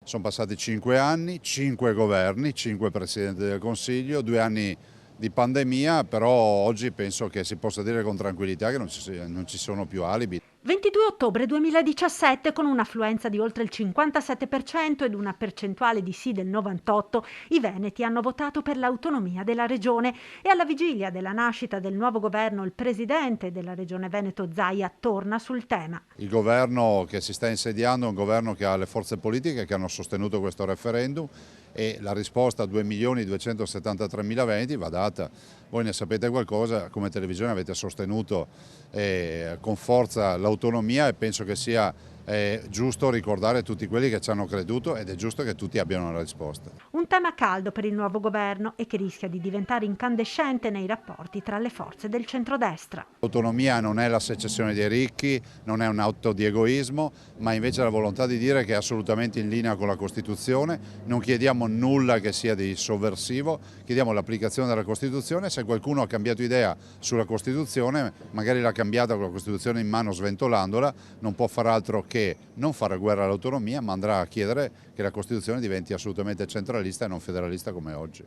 Sono passati 5 anni, 5 governi, 5 Presidenti del Consiglio, 2 anni di pandemia, però oggi penso che si possa dire con tranquillità che non ci sono più alibi. 22 ottobre 2017, con un'affluenza di oltre il 57% ed una percentuale di sì del 98%, i veneti hanno votato per l'autonomia della regione e alla vigilia della nascita del nuovo governo il presidente della regione Veneto Zaia torna sul tema. Il governo che si sta insediando è un governo che ha le forze politiche che hanno sostenuto questo referendum e la risposta a 2.273.000 veneti va data. Voi ne sapete qualcosa, come televisione avete sostenuto con forza l'autonomia e penso che sia giusto ricordare tutti quelli che ci hanno creduto ed è giusto che tutti abbiano una risposta. Un tema caldo per il nuovo governo e che rischia di diventare incandescente nei rapporti tra le forze del centrodestra. L'autonomia non è la secessione dei ricchi, non è un atto di egoismo, ma invece la volontà di dire che è assolutamente in linea con la Costituzione. Non chiediamo nulla che sia di sovversivo, chiediamo l'applicazione della Costituzione. Se qualcuno ha cambiato idea sulla Costituzione, magari l'ha cambiata con la Costituzione in mano sventolandola, non può far altro che non fare guerra all'autonomia, ma andrà a chiedere che la Costituzione diventi assolutamente centralista e non federalista come oggi.